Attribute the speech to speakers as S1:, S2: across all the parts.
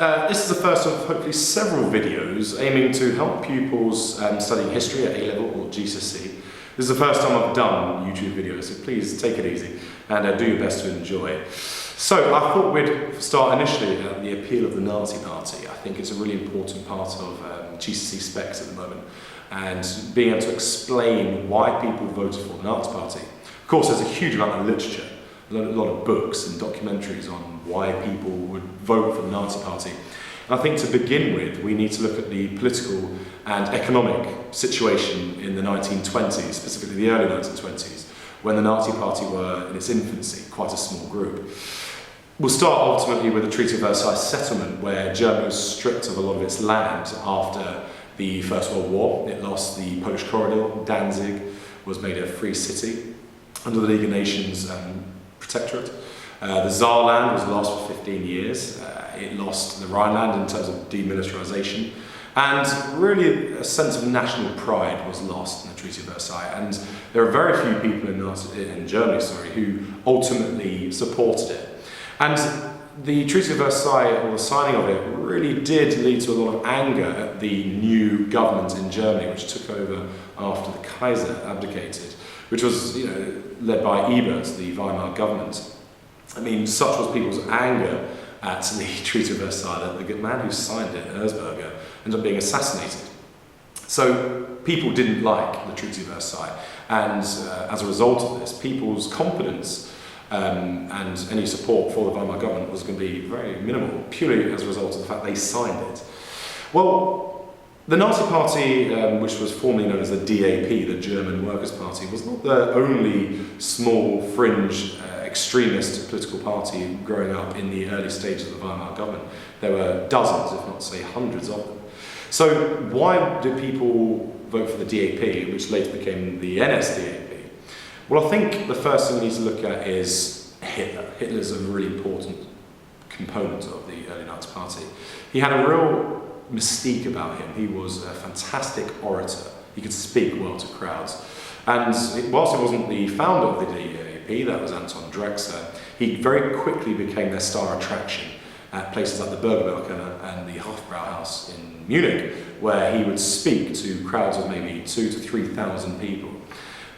S1: This is the first of hopefully several videos aiming to help pupils studying history at A-level or GCSE. This is the first time I've done YouTube videos, so please take it easy and do your best to enjoy. So I thought we'd start initially at the appeal of the Nazi Party. I think it's a really important part of GCSE specs at the moment, and being able to explain why people voted for the Nazi Party. Of course, there's a huge amount of literature, a lot of books and documentaries on why people would vote for the Nazi Party. And I think to begin with, we need to look at the political and economic situation in the 1920s, specifically the early 1920s, when the Nazi Party were in its infancy, quite a small group. We'll start ultimately with the Treaty of Versailles settlement, where Germany was stripped of a lot of its land after the First World War. It lost the Polish corridor. Danzig was made a free city under the League of Nations protectorate. The Saarland was lost for 15 years. It lost the Rhineland in terms of demilitarization. And really a sense of national pride was lost in the Treaty of Versailles. And there are very few people in Germany who ultimately supported it. And the Treaty of Versailles, or the signing of it, really did lead to a lot of anger at the new government in Germany, which took over after the Kaiser abdicated, which was led by Ebert, the Weimar government. I mean, such was people's anger at the Treaty of Versailles that the man who signed it, Erzberger, ended up being assassinated. So people didn't like the Treaty of Versailles, and as a result of this, people's confidence and any support for the Weimar government was going to be very minimal, purely as a result of the fact they signed it. Well, the Nazi Party, which was formerly known as the DAP, the German Workers' Party, was not the only small fringe extremist political party growing up in the early stages of the Weimar government. There were dozens, if not to say hundreds of them. So why did people vote for the DAP, which later became the NSDAP? Well, I think the first thing we need to look at is Hitler. Hitler's a really important component of the early Nazi Party. He had a real mystique about him. He was a fantastic orator. He could speak well to crowds. And whilst he wasn't the founder of the DAP, that was Anton Drexler, he very quickly became their star attraction at places like the Bürgerbühne and the Hofbrauhaus in Munich, where he would speak to crowds of maybe 2,000 to 3,000 people.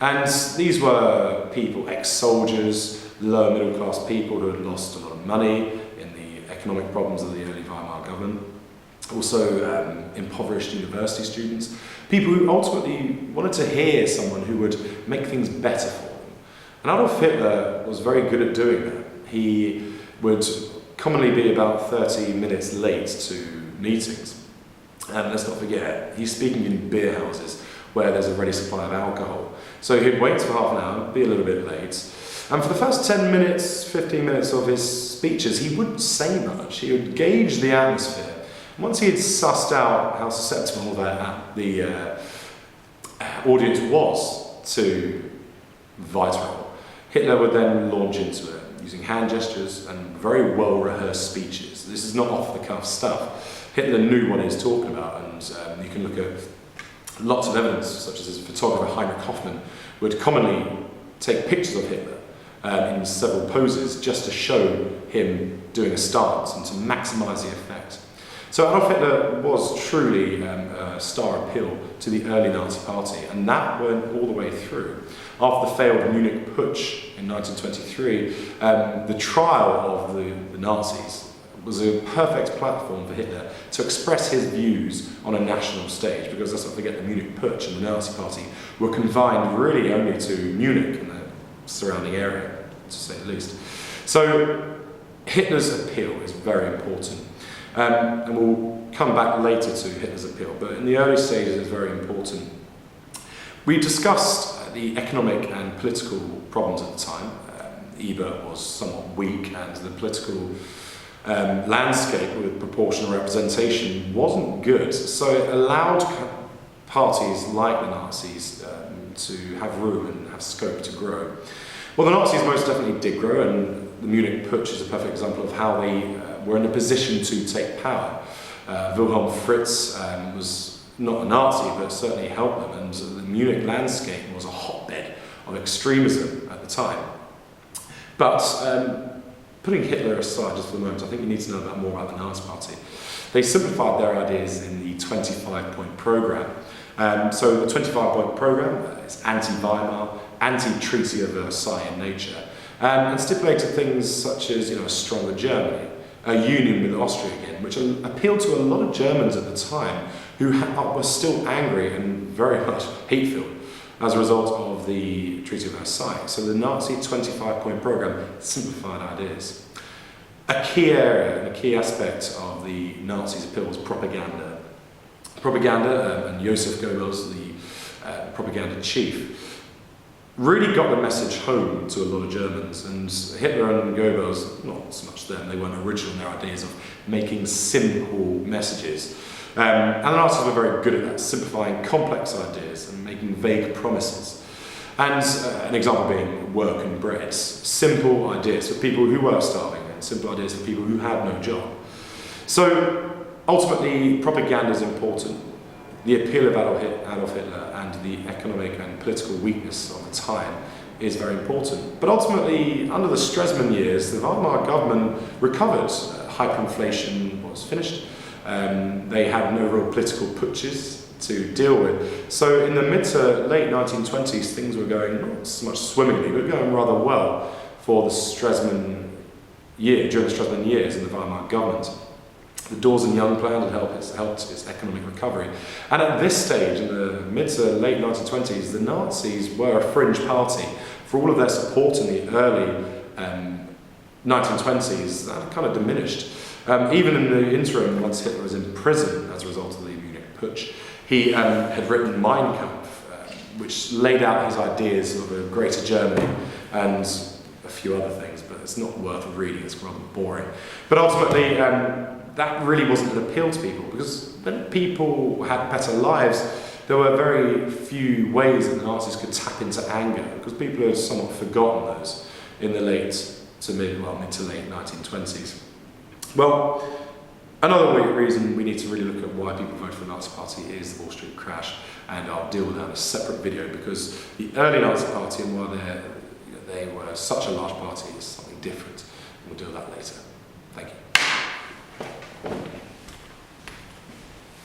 S1: And these were people, ex-soldiers, lower middle class people who had lost a lot of money in the economic problems of the early Weimar government. Also impoverished university students, people who ultimately wanted to hear someone who would make things better for them. And Adolf Hitler was very good at doing that. He would commonly be about 30 minutes late to meetings. And let's not forget, he's speaking in beer houses where there's a ready supply of alcohol. So he'd wait for half an hour, be a little bit late, and for the first 10 minutes, 15 minutes of his speeches, he wouldn't say much. He would gauge the atmosphere. And once he had sussed out how susceptible the audience was to vitriol, Hitler would then launch into it, using hand gestures and very well-rehearsed speeches. This is not off-the-cuff stuff. Hitler knew what he was talking about, and you can look at lots of evidence, such as his photographer Heinrich Hoffmann would commonly take pictures of Hitler in several poses just to show him doing a stance and to maximise the effect. So Adolf Hitler was truly a star appeal to the early Nazi Party, and that went all the way through. After the failed Munich Putsch in 1923, the trial of the Nazis was a perfect platform for Hitler to express his views on a national stage, because let's not forget the Munich Putsch and the Nazi Party were confined really only to Munich and the surrounding area, to say the least. So Hitler's appeal is very important, and we'll come back later to Hitler's appeal, but in the early stages it's very important. We discussed the economic and political problems at the time. Ebert was somewhat weak, and the political landscape with proportional representation wasn't good, so it allowed parties like the Nazis to have room and have scope to grow. Well, the Nazis most definitely did grow, and the Munich Putsch is a perfect example of how they were in a position to take power. Wilhelm Fritz was not a Nazi, but certainly helped them, and the Munich landscape was a hotbed of extremism at the time. But putting Hitler aside just for the moment, I think you need to know more about the Nazi Party. They simplified their ideas in the 25-point program. So the 25-point program is anti-Weimar, anti-Treaty of Versailles in nature, and stipulated things such as a stronger Germany, a union with Austria again, which appealed to a lot of Germans at the time who were still angry and very much hate-filled as a result of the Treaty of Versailles. So the Nazi 25-point program simplified ideas. A key area and a key aspect of the Nazis' appeal was propaganda. Propaganda, and Joseph Goebbels, the propaganda chief, really got the message home to a lot of Germans, and Hitler and Goebbels, not so much them, they weren't original in their ideas of making simple messages. And the Nazis were very good at that, simplifying complex ideas and making vague promises. And an example being work and bread, simple ideas for people who were starving, and simple ideas for people who had no job. So ultimately, propaganda is important. The appeal of Adolf Hitler and the economic and political weakness of the time is very important. But ultimately, under the Stresemann years, the Weimar government recovered. Hyperinflation was finished. They had no real political putsches to deal with. So in the mid to late 1920s, things were going not so much swimmingly, but going rather well for the Stresemann year, during the Stresemann years in the Weimar government. The Dawson-Young plan had helped its economic recovery. And at this stage, in the mid to late 1920s, the Nazis were a fringe party. For all of their support in the early 1920s, that kind of diminished. Even in the interim, once Hitler was in prison as a result of the Munich Putsch, he had written Mein Kampf, which laid out his ideas of a greater Germany and a few other things, but it's not worth reading, it's rather boring. But ultimately, that really wasn't an appeal to people, because when people had better lives, there were very few ways that the Nazis could tap into anger, because people had somewhat forgotten those in the mid to late 1920s. Well, another reason we need to really look at why people vote for the Nazi Party is the Wall Street crash, and I'll deal with that in a separate video, because the early Nazi Party and why they were such a large party is something different, and we'll deal with that later. Thank you.